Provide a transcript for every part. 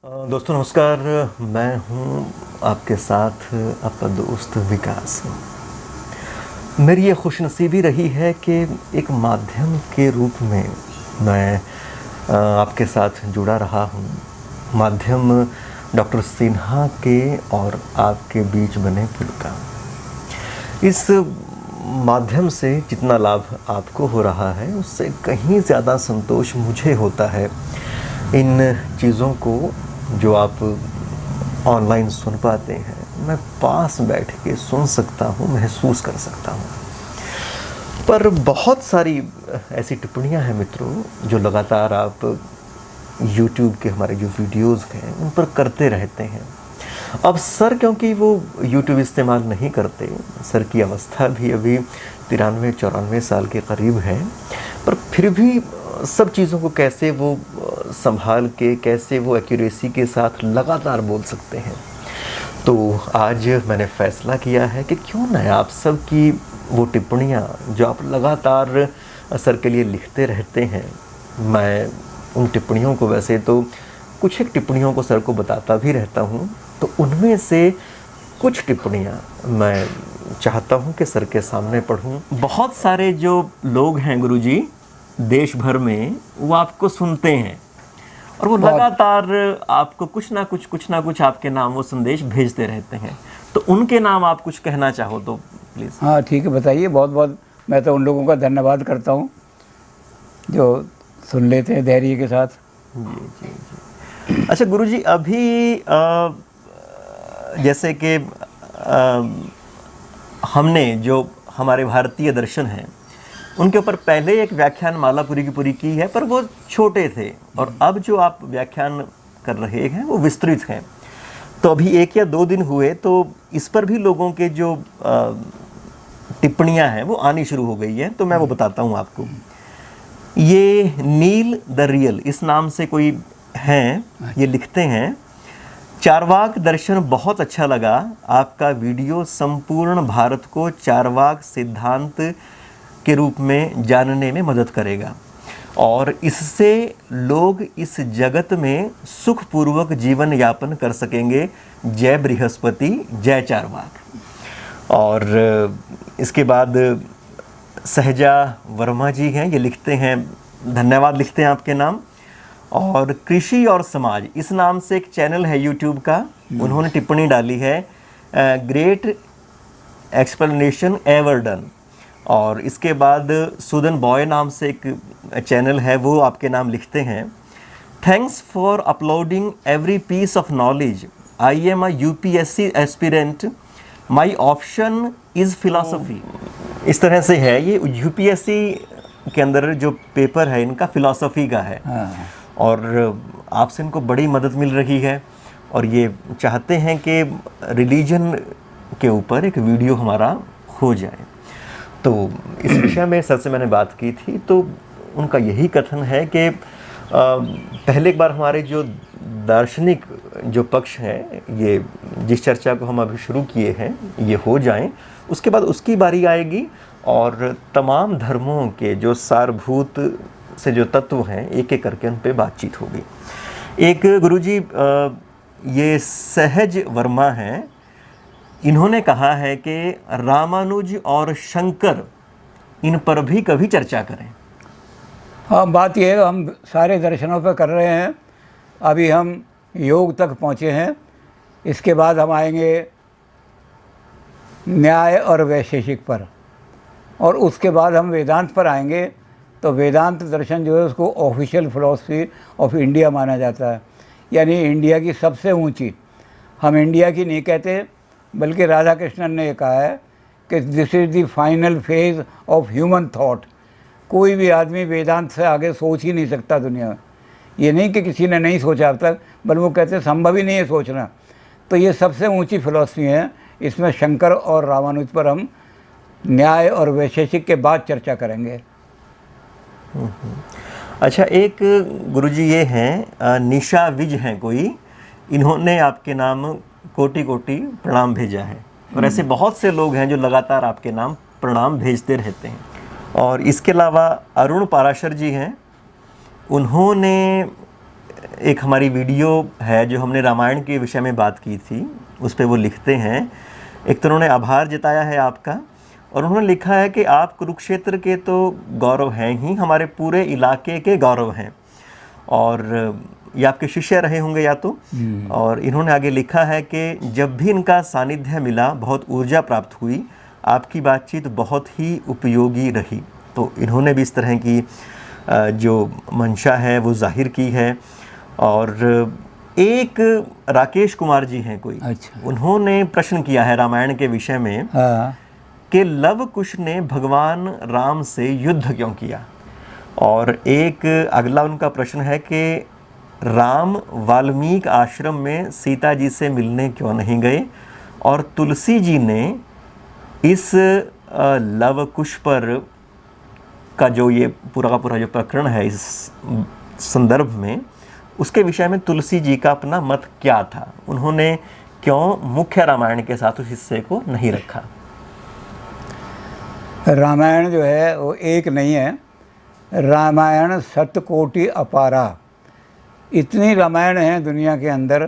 दोस्तों नमस्कार। मैं हूं आपके साथ आपका दोस्त विकास। मेरी ये खुशनसीबी रही है कि एक माध्यम के रूप में मैं आपके साथ जुड़ा रहा हूं। माध्यम डॉक्टर सिन्हा के और आपके बीच बने पुल का। इस माध्यम से जितना लाभ आपको हो रहा है उससे कहीं ज़्यादा संतोष मुझे होता है इन चीज़ों को जो आप ऑनलाइन सुन पाते हैं मैं पास बैठ के सुन सकता हूँ, महसूस कर सकता हूँ। पर बहुत सारी ऐसी टिप्पणियाँ हैं मित्रों जो लगातार आप YouTube के हमारे जो वीडियोज़ हैं उन पर करते रहते हैं। अब सर क्योंकि वो YouTube इस्तेमाल नहीं करते, सर की अवस्था भी अभी 93-94 साल के करीब है, पर फिर भी सब चीज़ों को कैसे वो संभाल के, कैसे वो एक्यूरेसी के साथ लगातार बोल सकते हैं। तो आज मैंने फ़ैसला किया है कि क्यों ना आप सब की वो टिप्पणियाँ जो आप लगातार सर के लिए लिखते रहते हैं, मैं उन टिप्पणियों को वैसे तो कुछ एक टिप्पणियों को सर को बताता भी रहता हूँ, तो उनमें से कुछ टिप्पणियाँ मैं चाहता हूँ कि सर के सामने पढ़ूँ। बहुत सारे जो लोग हैं गुरुजी देश भर में वो आपको सुनते हैं और वो लगातार आपको कुछ ना कुछ आपके नाम वो संदेश भेजते रहते हैं, तो उनके नाम आप कुछ कहना चाहो तो प्लीज़। हाँ ठीक है, बताइए। बहुत बहुत मैं तो उन लोगों का धन्यवाद करता हूँ जो सुन लेते हैं धैर्य के साथ। जी जी जी। अच्छा गुरुजी, अभी जैसे कि हमने जो हमारे भारतीय दर्शन हैं उनके ऊपर पहले एक व्याख्यान माला पूरी की पूरी की है, पर वो छोटे थे, और अब जो आप व्याख्यान कर रहे हैं वो विस्तृत हैं। तो अभी 1 या 2 दिन हुए तो इस पर भी लोगों के जो टिप्पणियां हैं वो आनी शुरू हो गई हैं, तो मैं वो बताता हूँ आपको। ये नील द रियल इस नाम से कोई हैं, ये लिखते हैं, चारवाक दर्शन बहुत अच्छा लगा। आपका वीडियो संपूर्ण भारत को चारवाक सिद्धांत के रूप में जानने में मदद करेगा और इससे लोग इस जगत में सुखपूर्वक जीवन यापन कर सकेंगे। जय बृहस्पति, जय चारवाक। और इसके बाद सहजा वर्मा जी हैं, ये लिखते हैं, धन्यवाद लिखते हैं आपके नाम। और कृषि और समाज इस नाम से एक चैनल है YouTube का, उन्होंने टिप्पणी डाली है, ग्रेट एक्सप्लेनेशन एवर डन। और इसके बाद सुदन बॉय नाम से एक चैनल है, वो आपके नाम लिखते हैं, thanks for uploading every piece of knowledge. I am a UPSC aspirant, my option is philosophy. इस तरह से है, ये UPSC के अंदर जो पेपर है इनका फिलॉसफी का है। हाँ। और आपसे इनको बड़ी मदद मिल रही है और ये चाहते हैं कि रिलीजन के ऊपर एक वीडियो हमारा हो जाए। तो इस विषय में सर से मैंने बात की थी, तो उनका यही कथन है कि पहले एक बार हमारे जो दार्शनिक जो पक्ष है, ये जिस चर्चा को हम अभी शुरू किए हैं ये हो जाएं, उसके बाद उसकी बारी आएगी और तमाम धर्मों के जो सारभूत से जो तत्व हैं एक एक करके उन पे बातचीत होगी। एक गुरुजी ये सहज वर्मा हैं, इन्होंने कहा है कि रामानुज और शंकर इन पर भी कभी चर्चा करें। हाँ, बात यह है, हम सारे दर्शनों पर कर रहे हैं। अभी हम योग तक पहुँचे हैं, इसके बाद हम आएंगे न्याय और वैशेषिक पर, और उसके बाद हम वेदांत पर आएंगे। तो वेदांत दर्शन जो है उसको ऑफिशियल फिलॉसफी ऑफ इंडिया माना जाता है, यानी इंडिया की सबसे ऊंची। हम इंडिया की नहीं कहते, बल्कि राधा कृष्णन ने कहा है कि this is the final phase of human thought. कोई भी आदमी वेदांत से आगे सोच ही नहीं सकता दुनिया में। ये नहीं कि किसी ने नहीं सोचा अब तक, बल्कि वो कहते संभव ही नहीं है सोचना। तो ये सबसे ऊंची फिलॉसफी है। इसमें शंकर और रामानुज पर हम न्याय और वैशेषिक के बाद चर्चा करेंगे। अच्छा, एक गुरुजी ये हैं, निशा विज हैं कोई, इन्होंने आपके नाम कोटि कोटि प्रणाम भेजा है, और ऐसे बहुत से लोग हैं जो लगातार आपके नाम प्रणाम भेजते रहते हैं। और इसके अलावा अरुण पाराशर जी हैं, उन्होंने एक हमारी वीडियो है जो हमने रामायण के विषय में बात की थी, उस पे वो लिखते हैं, एक तो उन्होंने आभार जताया है आपका, और उन्होंने लिखा है कि आप कुरुक्षेत्र के तो गौरव हैं ही, हमारे पूरे इलाके के गौरव हैं। और ये आपके शिष्य रहे होंगे या तो। और इन्होंने आगे लिखा है कि जब भी इनका सानिध्य मिला बहुत ऊर्जा प्राप्त हुई, आपकी बातचीत बहुत ही उपयोगी रही। तो इन्होंने भी इस तरह की जो मंशा है वो जाहिर की है। और एक राकेश कुमार जी हैं कोई, अच्छा, उन्होंने प्रश्न किया है रामायण के विषय में हाँ, कि लव कुश ने भगवान राम से युद्ध क्यों किया। और एक अगला उनका प्रश्न है कि राम वाल्मीकि आश्रम में सीता जी से मिलने क्यों नहीं गए, और तुलसी जी ने इस लव कुश पर का जो ये पूरा का पूरा जो प्रकरण है इस संदर्भ में, उसके विषय में तुलसी जी का अपना मत क्या था, उन्होंने क्यों मुख्य रामायण के साथ उस हिस्से को नहीं रखा। रामायण जो है वो एक नहीं है, रामायण सतकोटि अपारा। इतनी रामायण हैं दुनिया के अंदर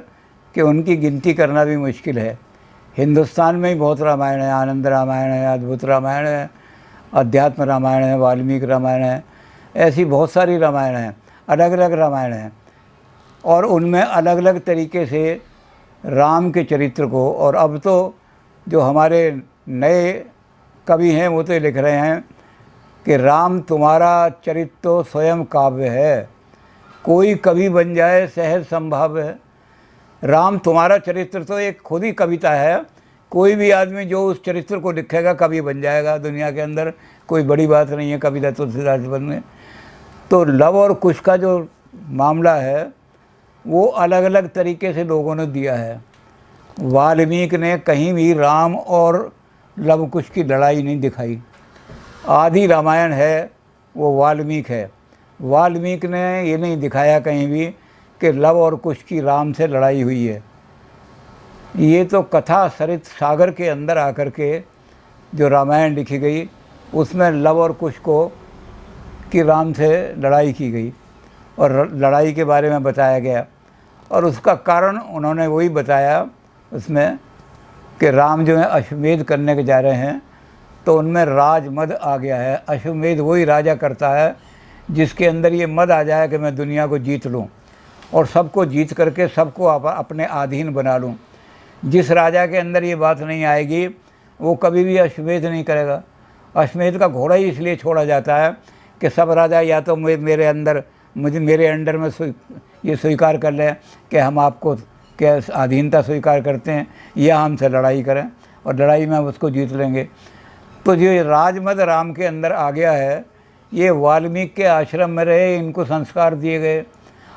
कि उनकी गिनती करना भी मुश्किल है। हिंदुस्तान में ही बहुत रामायण है, आनंद रामायण है, अद्भुत रामायण है, अध्यात्म रामायण है, वाल्मीकि रामायण है, ऐसी बहुत सारी रामायण हैं, अलग अलग रामायण हैं। और उनमें अलग अलग तरीके से राम के चरित्र को, और अब तो जो हमारे नए कवि हैं वो तो लिख रहे हैं कि राम तुम्हारा चरित्र तो स्वयं काव्य है, कोई कवि बन जाए सहज संभाव्य है। राम तुम्हारा चरित्र तो एक खुद ही कविता है, कोई भी आदमी जो उस चरित्र को लिखेगा कवि बन जाएगा। दुनिया के अंदर कोई बड़ी बात नहीं है कविता तुलसीदास बनने। तो लव और कुश का जो मामला है वो अलग अलग तरीके से लोगों ने दिया है। वाल्मीकि ने कहीं भी राम और लव कुश की लड़ाई नहीं दिखाई। आदि रामायण है वो वाल्मीकि है, वाल्मीकि ने ये नहीं दिखाया कहीं भी कि लव और कुश की राम से लड़ाई हुई है। ये तो कथा सरित सागर के अंदर आकर के जो रामायण लिखी गई उसमें लव और कुश को कि राम से लड़ाई की गई और लड़ाई के बारे में बताया गया। और उसका कारण उन्होंने वही बताया उसमें कि राम जो है अश्वमेध करने के जा रहे हैं तो उनमें राज मद आ गया है। अश्वमेध वही राजा करता है जिसके अंदर ये मद आ जाए कि मैं दुनिया को जीत लूँ और सबको जीत करके सबको अपने अधीन बना लूँ। जिस राजा के अंदर ये बात नहीं आएगी वो कभी भी अश्वमेध नहीं करेगा। अश्वमेध का घोड़ा ही इसलिए छोड़ा जाता है कि सब राजा या तो मेरे अंडर में ये स्वीकार कर लें कि हम आपको क्या अधीनता स्वीकार करते हैं, या हमसे लड़ाई करें और लड़ाई में हम उसको जीत लेंगे। तो जो राजमद राम के अंदर आ गया है, ये वाल्मीकि के आश्रम में रहे, इनको संस्कार दिए गए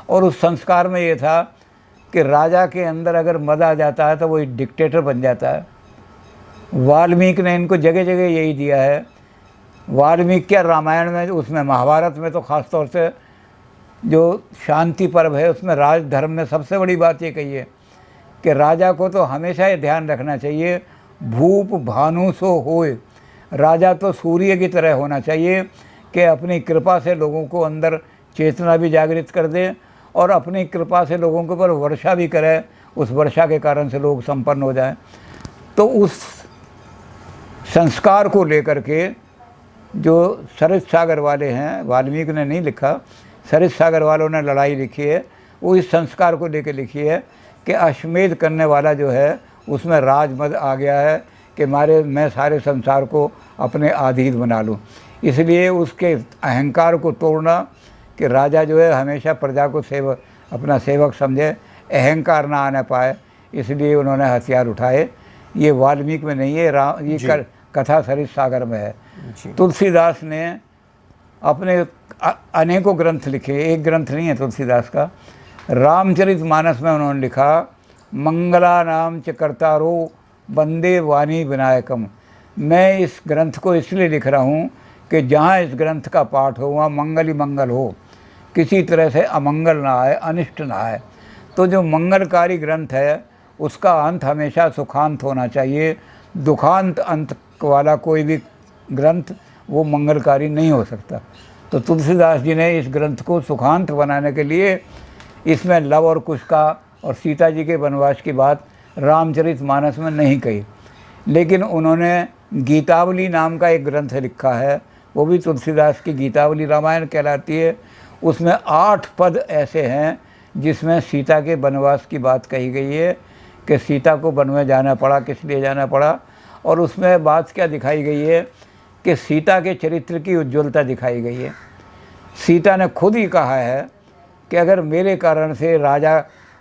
और उस संस्कार में ये था कि राजा के अंदर अगर मद आ जाता है तो वो डिक्टेटर बन जाता है। वाल्मीकि ने इनको जगह जगह यही दिया है। वाल्मीकि के रामायण में, उसमें महाभारत में तो ख़ास तौर से जो शांति पर्व है उसमें राजधर्म में सबसे बड़ी बात ये कही है कि राजा को तो हमेशा ये ध्यान रखना चाहिए, भूप भानु सो होए। राजा तो सूर्य की तरह होना चाहिए कि अपनी कृपा से लोगों को अंदर चेतना भी जागृत कर दे और अपनी कृपा से लोगों के ऊपर वर्षा भी करे, उस वर्षा के कारण से लोग संपन्न हो जाएं। तो उस संस्कार को लेकर के जो सरित सागर वाले हैं, वाल्मीकि ने नहीं लिखा, सरित सागर वालों ने लड़ाई लिखी है, वो इस संस्कार को लेकर लिखी है कि अश्वमेध करने वाला जो है उसमें राजमद आ गया है कि मैं सारे संसार को अपने अधीन बना लूँ। इसलिए उसके अहंकार को तोड़ना कि राजा जो है हमेशा प्रजा को अपना सेवक समझे, अहंकार ना आने पाए, इसलिए उन्होंने हथियार उठाए। ये वाल्मीकि में नहीं है, ये कथा सरित सागर में है। तुलसीदास ने अपने अनेकों ग्रंथ लिखे, एक ग्रंथ नहीं है तुलसीदास का। रामचरितमानस में उन्होंने लिखा, मंगला नाम च कर्तारो वंदे वाणी विनायकम। मैं इस ग्रंथ को इसलिए लिख रहा हूँ कि जहाँ इस ग्रंथ का पाठ हो वहाँ मंगल ही मंगल हो, किसी तरह से अमंगल ना आए, अनिष्ट ना आए। तो जो मंगलकारी ग्रंथ है उसका अंत हमेशा सुखांत होना चाहिए। दुखांत अंत वाला कोई भी ग्रंथ वो मंगलकारी नहीं हो सकता। तो तुलसीदास जी ने इस ग्रंथ को सुखांत बनाने के लिए इसमें लव और कुश का और सीता जी के वनवास की बात रामचरितमानस में नहीं कही। लेकिन उन्होंने गीतावली नाम का एक ग्रंथ लिखा है, वो भी तुलसीदास की गीतावली रामायण कहलाती है। उसमें 8 पद ऐसे हैं जिसमें सीता के वनवास की बात कही गई है कि सीता को वन में जाना पड़ा, किस लिए जाना पड़ा। और उसमें बात क्या दिखाई गई है कि सीता के चरित्र की उज्ज्वलता दिखाई गई है। सीता ने खुद ही कहा है कि अगर मेरे कारण से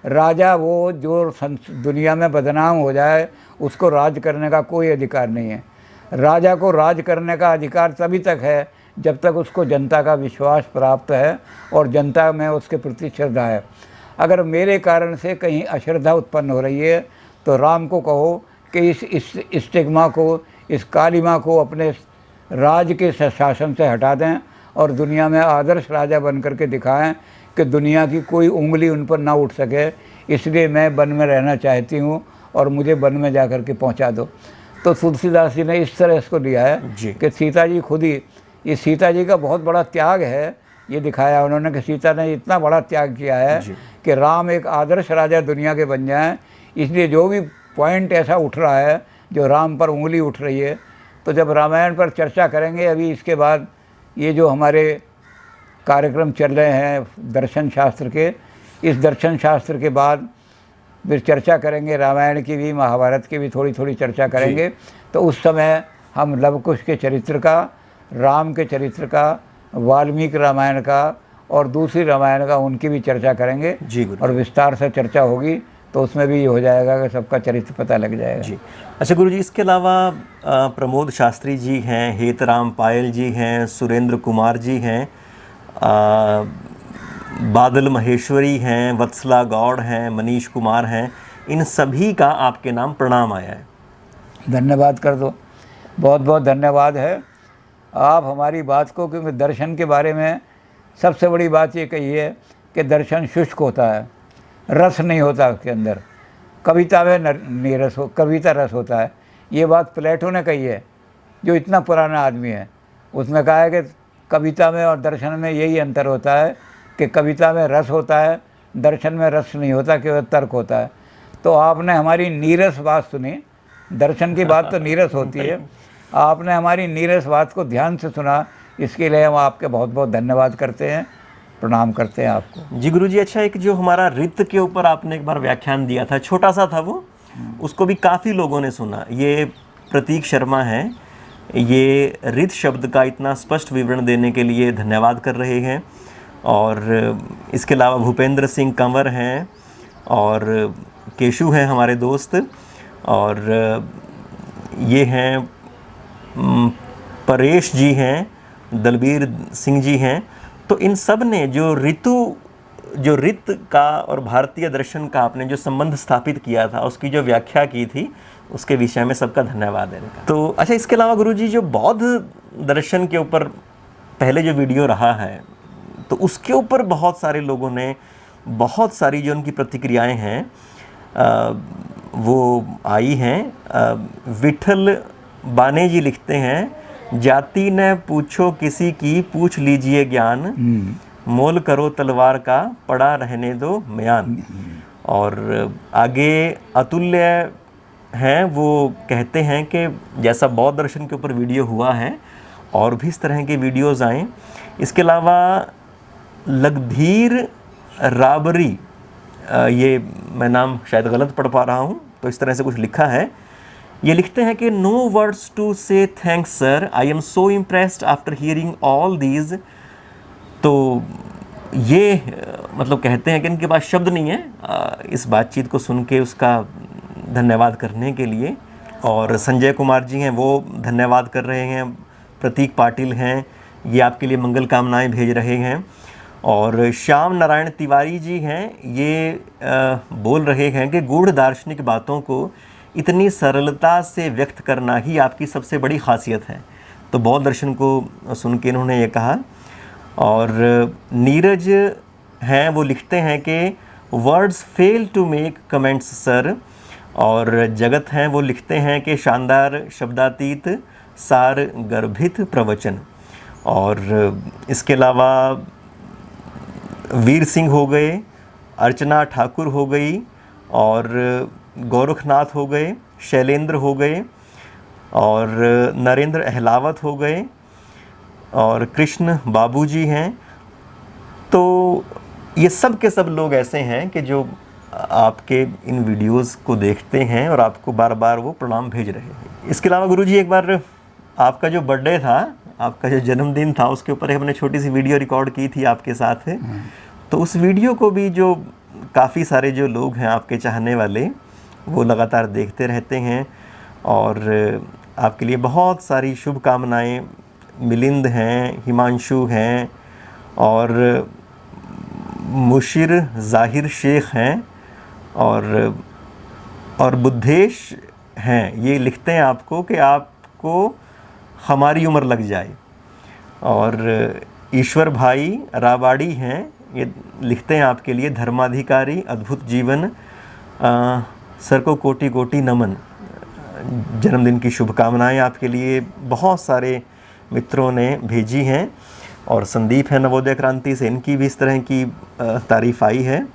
राजा वो जो दुनिया में बदनाम हो जाए, उसको राज करने का कोई अधिकार नहीं है। राजा को राज करने का अधिकार तभी तक है जब तक उसको जनता का विश्वास प्राप्त है और जनता में उसके प्रति श्रद्धा है। अगर मेरे कारण से कहीं अश्रद्धा उत्पन्न हो रही है तो राम को कहो कि इस स्टिग्मा को, इस कालिमा को अपने राज के शासन से हटा दें और दुनिया में आदर्श राजा बन करके दिखाएं कि दुनिया की कोई उंगली उन पर ना उठ सके। इसलिए मैं वन में रहना चाहती हूँ और मुझे वन में जा कर के पहुँचा दो। तो तुलसीदास जी ने इस तरह इसको लिया है कि सीता जी खुद ही, ये सीता जी का बहुत बड़ा त्याग है, ये दिखाया उन्होंने कि सीता ने इतना बड़ा त्याग किया है कि राम एक आदर्श राजा दुनिया के बन जाएं। इसलिए जो भी पॉइंट ऐसा उठ रहा है जो राम पर उंगली उठ रही है, तो जब रामायण पर चर्चा करेंगे अभी इसके बाद, ये जो हमारे कार्यक्रम चल रहे हैं दर्शन शास्त्र के, इस दर्शन शास्त्र के बाद फिर चर्चा करेंगे रामायण की भी, महाभारत की भी थोड़ी थोड़ी चर्चा करेंगे। तो उस समय हम लव कुश के चरित्र का, राम के चरित्र का, वाल्मीकि रामायण का और दूसरी रामायण का, उनकी भी चर्चा करेंगे जी गुरु। और विस्तार से चर्चा होगी तो उसमें भी ये हो जाएगा कि सबका चरित्र पता लग जाएगा जी। अच्छा गुरु जी, इसके अलावा प्रमोद शास्त्री जी हैं, हेतराम पायल जी हैं, सुरेंद्र कुमार जी हैं, बादल महेश्वरी हैं, वत्सला गौड़ हैं, मनीष कुमार हैं, इन सभी का आपके नाम प्रणाम आया है। धन्यवाद कर दो, बहुत बहुत धन्यवाद है आप हमारी बात को, क्योंकि दर्शन के बारे में सबसे बड़ी बात ये कही है कि दर्शन शुष्क होता है, रस नहीं होता उसके अंदर। कविता में नीरस हो, कविता रस होता है। ये बात प्लेटो ने कही है, जो इतना पुराना आदमी है। उसने कहा है कि कविता में और दर्शन में यही अंतर होता है कि कविता में रस होता है, दर्शन में रस नहीं होता, केवल तर्क होता है। तो आपने हमारी नीरस बात सुनी, दर्शन की बात तो नीरस होती है, आपने हमारी नीरस बात को ध्यान से सुना, इसके लिए हम आपके बहुत बहुत धन्यवाद करते हैं, प्रणाम करते हैं आपको। जी गुरु जी। अच्छा, एक जो हमारा रित के ऊपर आपने एक बार व्याख्यान दिया था, छोटा सा था वो, उसको भी काफ़ी लोगों ने सुना। ये प्रतीक शर्मा है, ये रित शब्द का इतना स्पष्ट विवरण देने के लिए धन्यवाद कर रहे हैं। और इसके अलावा भूपेंद्र सिंह कंवर हैं और केशु हैं हमारे दोस्त, और ये हैं परेश जी हैं, दलबीर सिंह जी हैं। तो इन सब ने जो रित का और भारतीय दर्शन का आपने जो संबंध स्थापित किया था, उसकी जो व्याख्या की थी, उसके विषय में सबका धन्यवाद है। तो अच्छा, इसके अलावा गुरुजी जो बौद्ध दर्शन के ऊपर पहले जो वीडियो रहा है, तो उसके ऊपर बहुत सारे लोगों ने बहुत सारी जो उनकी प्रतिक्रियाएं हैं वो आई हैं। विठल बाने जी लिखते हैं, जाति न पूछो किसी की, पूछ लीजिए ज्ञान, मोल करो तलवार का, पड़ा रहने दो म्यान। और आगे अतुल्य हैं, वो कहते हैं कि जैसा बौद्ध दर्शन के ऊपर वीडियो हुआ है और भी इस तरह के वीडियोज़ आएँ। इसके अलावा लगधीर राबरी, ये मैं नाम शायद गलत पढ़ पा रहा हूँ, तो इस तरह से कुछ लिखा है। ये लिखते हैं कि नो वर्ड्स टू से thanks sir, I am so impressed after hearing all these. तो ये मतलब कहते हैं कि इनके पास शब्द नहीं है इस बातचीत को सुन के उसका धन्यवाद करने के लिए। और संजय कुमार जी हैं, वो धन्यवाद कर रहे हैं। प्रतीक पाटिल हैं, ये आपके लिए मंगल कामनाएं भेज रहे हैं। और श्याम नारायण तिवारी जी हैं, ये बोल रहे हैं कि गूढ़ दार्शनिक बातों को इतनी सरलता से व्यक्त करना ही आपकी सबसे बड़ी खासियत है। तो बौद्ध दर्शन को सुन के इन्होंने ये कहा। और नीरज हैं, वो लिखते हैं कि words fail to make comments sir. और जगत हैं, वो लिखते हैं कि शानदार शब्दातीत सार गर्भित प्रवचन। और इसके अलावा वीर सिंह हो गए, अर्चना ठाकुर हो गई, और गोरखनाथ हो गए, शैलेंद्र हो गए, और नरेंद्र अहलावत हो गए, और कृष्ण बाबूजी हैं। तो ये सब के सब लोग ऐसे हैं कि जो आपके इन वीडियोस को देखते हैं और आपको बार बार वो प्रणाम भेज रहे हैं। इसके अलावा गुरुजी, एक बार आपका जो बर्थडे था, आपका जो जन्मदिन था, उसके ऊपर हमने छोटी सी वीडियो रिकॉर्ड की थी आपके साथ। तो उस वीडियो को भी जो काफ़ी सारे जो लोग हैं आपके चाहने वाले, वो लगातार देखते रहते हैं, और आपके लिए बहुत सारी शुभकामनाएं। मिलिंद हैं, हिमांशु हैं, और मुशीर ज़ाहिर शेख हैं, और बुद्धेश हैं। ये लिखते हैं आपको कि आपको हमारी उम्र लग जाए। और ईश्वर भाई राबाड़ी हैं, ये लिखते हैं आपके लिए धर्माधिकारी अद्भुत जीवन, सर को कोटि कोटि नमन, जन्मदिन की शुभकामनाएं आपके लिए बहुत सारे मित्रों ने भेजी हैं। और संदीप है नवोदय क्रांति से, इनकी भी इस तरह की तारीफ आई है।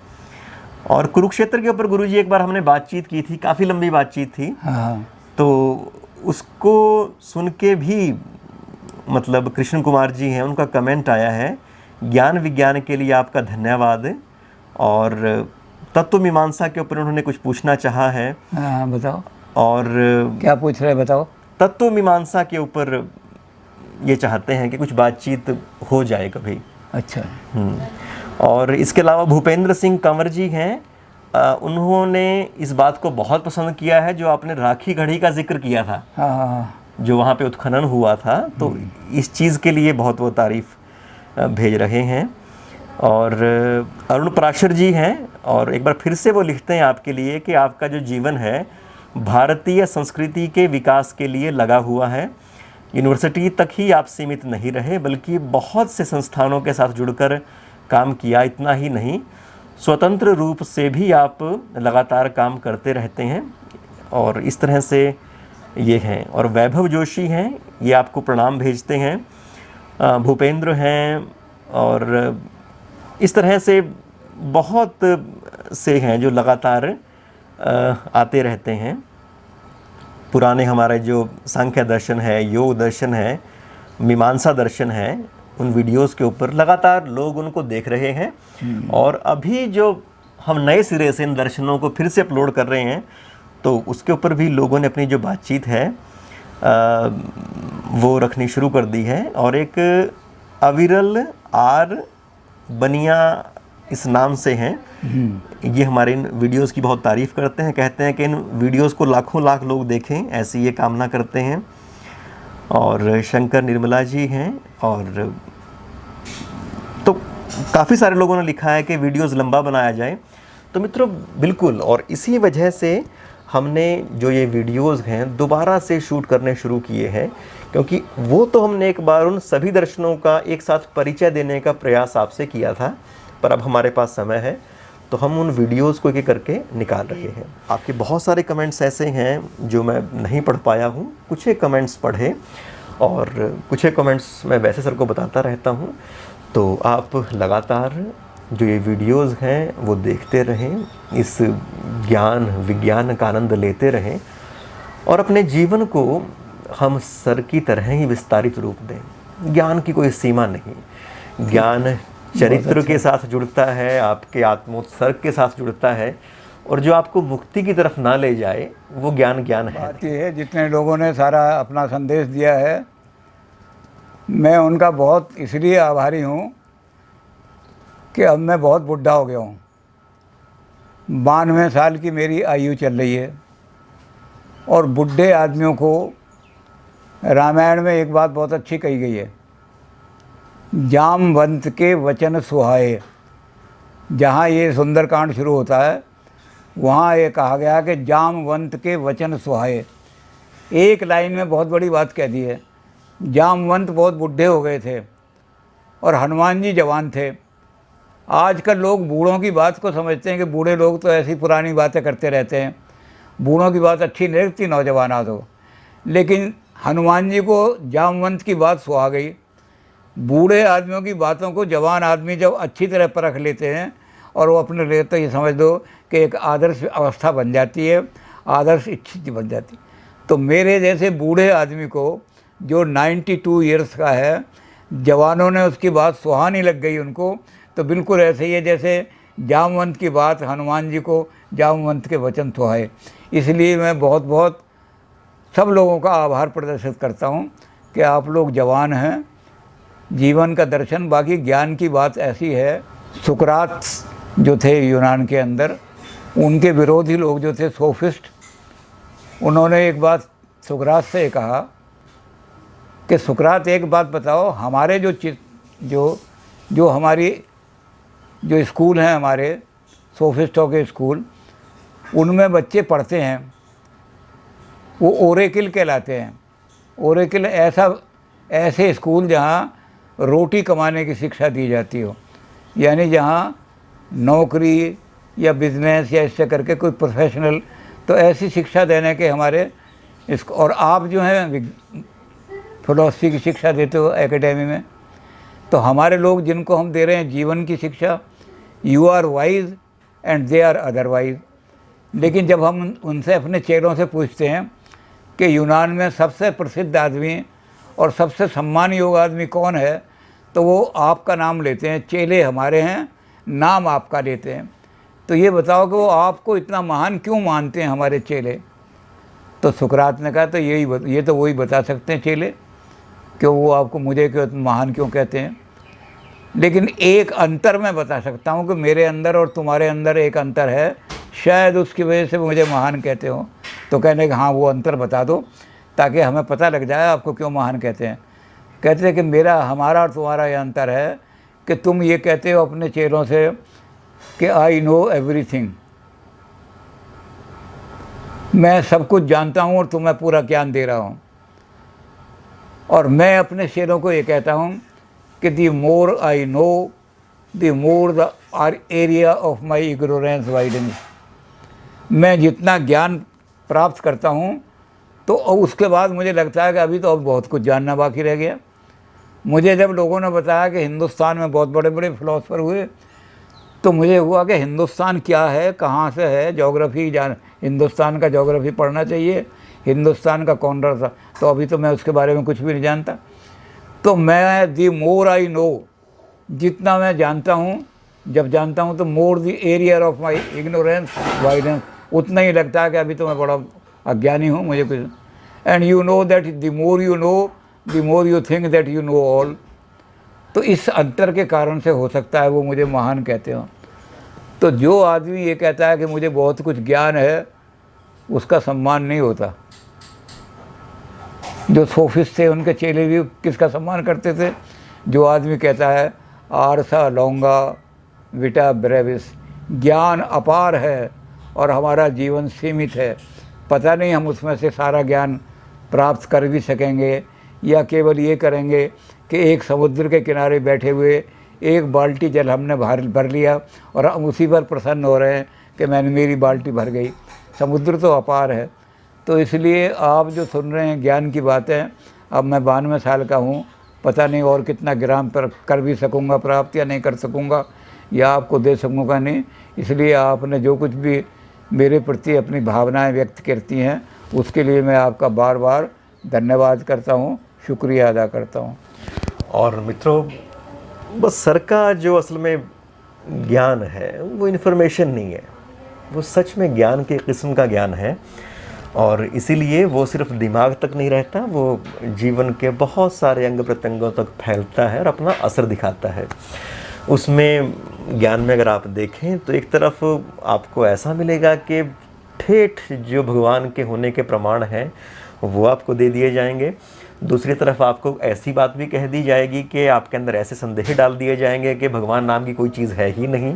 और कुरुक्षेत्र के ऊपर गुरुजी एक बार हमने बातचीत की थी, काफ़ी लंबी बातचीत थी। हाँ। तो उसको सुन के भी मतलब कृष्ण कुमार जी हैं, उनका कमेंट आया है, ज्ञान विज्ञान के लिए आपका धन्यवाद। और तत्व मीमांसा के ऊपर उन्होंने कुछ पूछना चाहा है। हाँ, बताओ। और क्या पूछ रहे, बताओ। तत्व मीमांसा के ऊपर ये चाहते हैं कि कुछ बातचीत हो जाए कभी। अच्छा। और इसके अलावा भूपेंद्र सिंह कंवर जी हैं, उन्होंने इस बात को बहुत पसंद किया है जो आपने राखी गढ़ी का जिक्र किया था। हाँ। जो वहाँ पे उत्खनन हुआ था, तो इस चीज़ के लिए बहुत वो तारीफ भेज रहे हैं। और अरुण पराशर जी हैं, और एक बार फिर से वो लिखते हैं आपके लिए कि आपका जो जीवन है भारतीय संस्कृति के विकास के लिए लगा हुआ है। यूनिवर्सिटी तक ही आप सीमित नहीं रहे, बल्कि बहुत से संस्थानों के साथ जुड़कर काम किया। इतना ही नहीं, स्वतंत्र रूप से भी आप लगातार काम करते रहते हैं, और इस तरह से ये हैं। और वैभव जोशी हैं, ये आपको प्रणाम भेजते हैं। भूपेंद्र हैं, और इस तरह से बहुत से हैं जो लगातार आते रहते हैं। पुराने हमारे जो सांख्य दर्शन है, योग दर्शन है, मीमांसा दर्शन है, उन वीडियोस के ऊपर लगातार लोग उनको देख रहे हैं। और अभी जो हम नए सिरे से इन दर्शनों को फिर से अपलोड कर रहे हैं, तो उसके ऊपर भी लोगों ने अपनी जो बातचीत है वो रखनी शुरू कर दी है। और एक अविरल आर बनिया इस नाम से हैं, ये हमारे इन वीडियोस की बहुत तारीफ़ करते हैं, कहते हैं कि इन वीडियोस को लाखों लाख लोग देखें, ऐसी ये कामना करते हैं। और शंकर निर्मला जी हैं, और तो काफ़ी सारे लोगों ने लिखा है कि वीडियोस लंबा बनाया जाए। तो मित्रों बिल्कुल, और इसी वजह से हमने जो ये वीडियोस हैं दोबारा से शूट करने शुरू किए हैं, क्योंकि वो तो हमने एक बार उन सभी दर्शनों का एक साथ परिचय देने का प्रयास आपसे किया था, पर अब हमारे पास समय है तो हम उन वीडियोस को एक एक करके निकाल रहे हैं। आपके बहुत सारे कमेंट्स ऐसे हैं जो मैं नहीं पढ़ पाया हूँ, कुछ एक कमेंट्स पढ़े, और कुछ एक कमेंट्स मैं वैसे सर को बताता रहता हूँ। तो आप लगातार जो ये वीडियोस हैं वो देखते रहें, इस ज्ञान विज्ञान का आनंद लेते रहें, और अपने जीवन को हम सर की तरह ही विस्तारित रूप दें। ज्ञान की कोई सीमा नहीं, ज्ञान चरित्र के साथ जुड़ता है, आपके आत्मोत्सर्ग के साथ जुड़ता है, और जो आपको मुक्ति की तरफ ना ले जाए वो ज्ञान ज्ञान है। बात ये है, जितने लोगों ने सारा अपना संदेश दिया है, मैं उनका बहुत इसलिए आभारी हूँ कि अब मैं बहुत बुढ़ा हो गया हूँ। 92 साल की मेरी आयु चल रही है, और बुढ़े आदमियों को रामायण में एक बात बहुत अच्छी कही गई है, जामवंत के वचन सुहाए। जहाँ ये सुंदरकांड शुरू होता है वहाँ ये कहा गया कि जामवंत के वचन सुहाए। एक लाइन में बहुत बड़ी बात कह दी है। जामवंत बहुत बूढ़े हो गए थे और हनुमान जी जवान थे। आजकल लोग बूढ़ों की बात को समझते हैं कि बूढ़े लोग तो ऐसी पुरानी बातें करते रहते हैं, बूढ़ों की बात अच्छी नहीं लगती नौजवाना तो। लेकिन हनुमान जी को जामवंत की बात सुहा गई। बूढ़े आदमियों की बातों को जवान आदमी जब अच्छी तरह परख लेते हैं और वो अपने लिए तो ये समझ दो कि एक आदर्श अवस्था बन जाती है, आदर्श स्थिति बन जाती। तो मेरे जैसे बूढ़े आदमी को जो 92 ईयर्स का है, जवानों ने उसकी बात सुहानी लग गई उनको, तो बिल्कुल ऐसे ही है जैसे जामवंत की बात हनुमान जी को जामवंत के वचन सुहाए। इसलिए मैं बहुत बहुत सब लोगों का आभार प्रदर्शित करता हूँ कि आप लोग जवान हैं। जीवन का दर्शन, बाकी ज्ञान की बात ऐसी है, सुकरात जो थे यूनान के अंदर, उनके विरोधी लोग जो थे सोफिस्ट, उन्होंने एक बात सुकरात से कहा कि सुकरात एक बात बताओ, हमारे जो हमारी जो स्कूल हैं, हमारे सोफिस्टों के स्कूल, उनमें बच्चे पढ़ते हैं, वो ओरेकिल कहलाते हैं। ओरेकिल ऐसे स्कूल जहाँ रोटी कमाने की शिक्षा दी जाती हो, यानी जहाँ नौकरी या बिजनेस या इससे करके कोई प्रोफेशनल, तो ऐसी शिक्षा देने के हमारे इसको। और आप जो हैं फिलॉसफी की शिक्षा देते हो एकेडमी में, तो हमारे लोग जिनको हम दे रहे हैं जीवन की शिक्षा, you are wise and they are otherwise. लेकिन जब हम उनसे अपने चेलों से पूछते हैं कि यूनान में सबसे प्रसिद्ध आदमी और सबसे सम्मान योग्य आदमी कौन है, तो वो आपका नाम लेते हैं, चेले हमारे हैं, नाम आपका लेते हैं। तो ये बताओ कि वो आपको इतना महान क्यों मानते हैं हमारे चेले? तो सुकरात ने कहा तो ये तो वही बता सकते हैं चेले, कि वो आपको मुझे क्यों महान क्यों कहते हैं। लेकिन एक अंतर मैं बता सकता हूँ कि मेरे अंदर और तुम्हारे अंदर एक अंतर है, शायद उसकी वजह से मुझे महान कहते हो। तो कहने कि हाँ वो अंतर बता दो ताकि हमें पता लग जाए आपको क्यों महान कहते हैं। कहते हैं कि हमारा और तुम्हारा ये अंतर है कि तुम ये कहते हो अपने चेलों से कि आई नो एवरीथिंग, मैं सब कुछ जानता हूँ और तुम्हें पूरा ज्ञान दे रहा हूँ। और मैं अपने चेलों को ये कहता हूँ कि the more I know, the more the area of my ignorance widens. मैं जितना ज्ञान प्राप्त करता हूँ तो उसके बाद मुझे लगता है कि अभी तो अब बहुत कुछ जानना बाकी रह गया। मुझे जब लोगों ने बताया कि हिंदुस्तान में बहुत बड़े बड़े फिलोसफर हुए, तो मुझे हुआ कि हिंदुस्तान क्या है, कहाँ से है, ज्योग्राफी हिंदुस्तान का ज्योग्राफी पढ़ना चाहिए, हिंदुस्तान का कौन रहा था। तो अभी तो मैं उसके बारे में कुछ भी नहीं जानता। तो मैं दी मोर आई नो, जितना मैं जानता हूँ, जब जानता हूँ तो more the area of my ignorance widens, उतना ही लगता है कि अभी तो मैं बड़ा अज्ञानी हूँ, मुझे कुछ। And you know that the more you know the more you think that you know all. तो इस अंतर के कारण से हो सकता है वो मुझे महान कहते हो। तो जो आदमी ये कहता है कि मुझे बहुत कुछ ज्ञान है, उसका सम्मान नहीं होता। जो सोफिस्ट थे उनके चेले भी किसका सम्मान करते थे? जो आदमी कहता है आरसा लॉन्गा विटा ब्रेविस, ज्ञान अपार है और हमारा जीवन सीमित है, पता नहीं हम उसमें से सारा ज्ञान प्राप्त कर भी सकेंगे या केवल ये करेंगे कि एक समुद्र के किनारे बैठे हुए एक बाल्टी जल हमने भर लिया और हम उसी पर प्रसन्न हो रहे हैं कि मेरी बाल्टी भर गई। समुद्र तो अपार है। तो इसलिए आप जो सुन रहे हैं ज्ञान की बातें, अब मैं 92 साल का हूँ, पता नहीं और कितना ग्राम पर कर भी सकूँगा प्राप्त या नहीं कर सकूँगा, या आपको दे सकूँगा नहीं। इसलिए आपने जो कुछ भी मेरे प्रति अपनी भावनाएं व्यक्त करती हैं, उसके लिए मैं आपका बार बार धन्यवाद करता हूँ, शुक्रिया अदा करता हूँ। और मित्रों, बस सर का जो असल में ज्ञान है वो इन्फॉर्मेशन नहीं है, वो सच में ज्ञान के किस्म का ज्ञान है। और इसीलिए वो सिर्फ दिमाग तक नहीं रहता, वो जीवन के बहुत सारे अंग प्रत्यंगों तक फैलता है और अपना असर दिखाता है। उसमें ज्ञान में अगर आप देखें तो एक तरफ आपको ऐसा मिलेगा कि ठेठ जो भगवान के होने के प्रमाण हैं वो आपको दे दिए जाएंगे। दूसरी तरफ आपको ऐसी बात भी कह दी जाएगी कि आपके अंदर ऐसे संदेह डाल दिए जाएंगे कि भगवान नाम की कोई चीज़ है ही नहीं।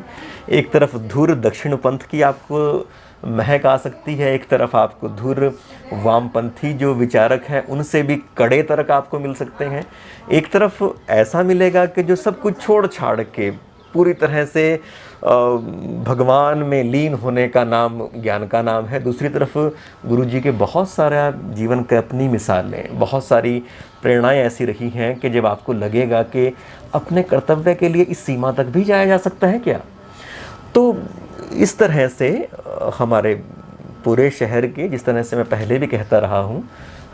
एक तरफ धुर दक्षिण पंथ की आपको महक आ सकती है, एक तरफ आपको धुर वामपंथी जो विचारक हैं उनसे भी कड़े तर्क आपको मिल सकते हैं। एक तरफ ऐसा मिलेगा कि जो सब कुछ छोड़ छाड़ के पूरी तरह से भगवान में लीन होने का नाम ज्ञान का नाम है। दूसरी तरफ गुरुजी के बहुत सारा जीवन की अपनी मिसालें, बहुत सारी प्रेरणाएं ऐसी रही हैं कि जब आपको लगेगा कि अपने कर्तव्य के लिए इस सीमा तक भी जाया जा सकता है क्या, तो इस तरह से हमारे पूरे शहर के, जिस तरह से मैं पहले भी कहता रहा हूँ,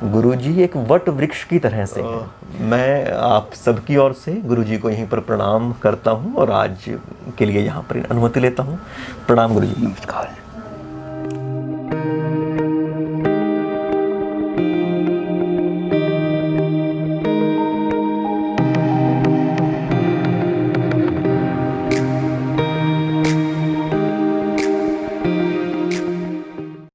गुरुजी एक वट वृक्ष की तरह से हैं। मैं आप सबकी ओर से गुरुजी को यहीं पर प्रणाम करता हूँ और आज के लिए यहाँ पर अनुमति लेता हूँ। प्रणाम गुरुजी। नमस्कार।